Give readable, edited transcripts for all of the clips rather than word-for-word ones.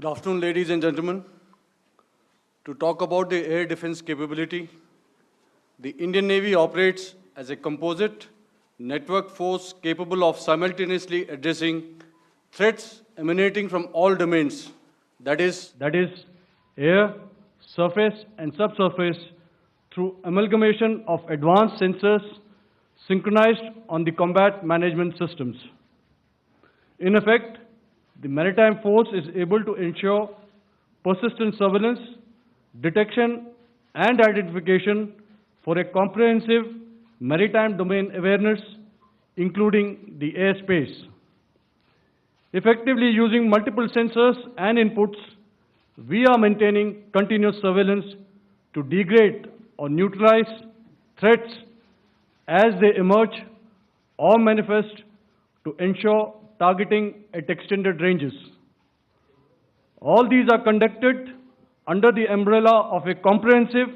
afternoon, ladies and gentlemen. To talk about the air defense capability, the Indian Navy operates as a composite network force capable of simultaneously addressing threats emanating from all domains, that is air, surface and subsurface, through amalgamation of advanced sensors synchronized on the combat management systems. In effect, the maritime force is able to ensure persistent surveillance, detection and identification for a comprehensive maritime domain awareness, including the airspace. Effectively using multiple sensors and inputs, we are maintaining continuous surveillance to degrade or neutralize threats as they emerge or manifest, to ensure targeting at extended ranges. All these are conducted under the umbrella of a comprehensive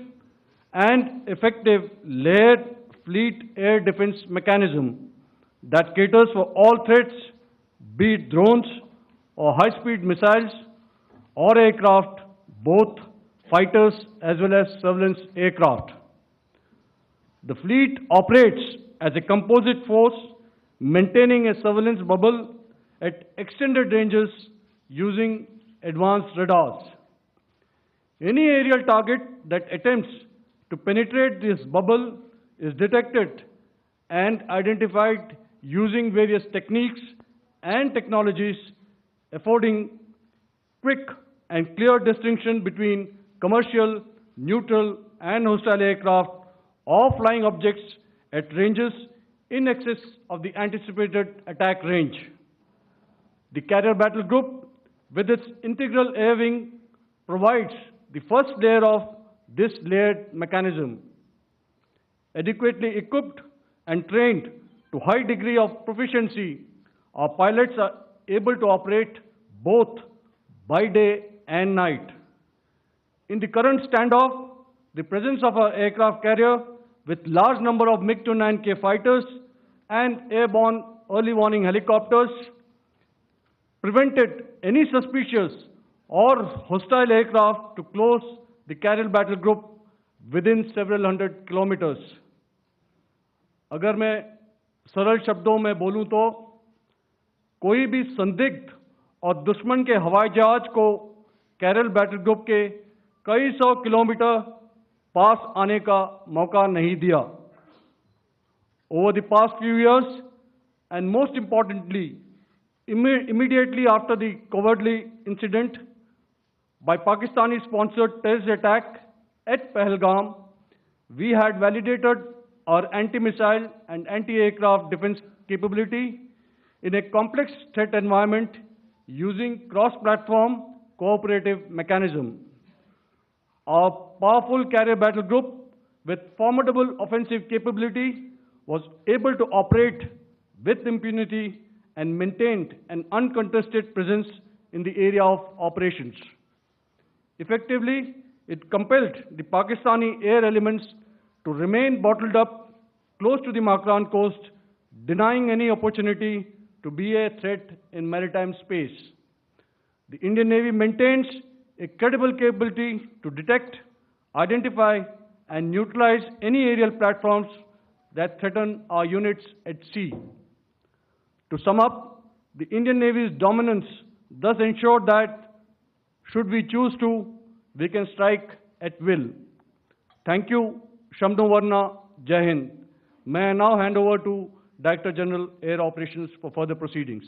and effective layered fleet air defense mechanism that caters for all threats, be it drones or high-speed missiles or aircraft, both fighters as well as surveillance aircraft. The fleet operates as a composite force, maintaining a surveillance bubble at extended ranges using advanced radars. Any aerial target that attempts to penetrate this bubble is detected and identified using various techniques and technologies, affording quick and clear distinction between commercial, neutral, and hostile aircraft or flying objects at ranges in excess of the anticipated attack range. The Carrier Battle Group, with its integral air wing, provides the first layer of this layered mechanism. Adequately equipped and trained to high degree of proficiency, our pilots are able to operate both by day and night. In the current standoff, the presence of our aircraft carrier with large number of MiG-29K fighters and airborne early warning helicopters prevented any suspicious or hostile aircraft to close the Carrier Battle Group within several hundred kilometers. अगर मैं सरल शब्दों में बोलूं तो कोई भी संदिग्ध और दुश्मन के हवाई जहाज को कैरल बैटल ग्रुप के कई सौ किलोमीटर पास आने का मौका नहीं दिया. Over the past few years, and most importantly, immediately after the cowardly incident by Pakistani-sponsored terrorist attack at Pahalgam, we had validated our anti-missile and anti-aircraft defense capability in a complex threat environment using cross-platform cooperative mechanism. Our powerful Carrier Battle Group with formidable offensive capability was able to operate with impunity and maintained an uncontested presence in the area of operations. Effectively, it compelled the Pakistani air elements to remain bottled up close to the Makran coast, denying any opportunity to be a threat in maritime space. The Indian Navy maintains a credible capability to detect, identify, and neutralize any aerial platforms that threaten our units at sea. To sum up, the Indian Navy's dominance thus ensured that, should we choose to, we can strike at will. Thank you, Shamdhu Varna, Jai Hind. May I now hand over to Director General Air Operations for further proceedings.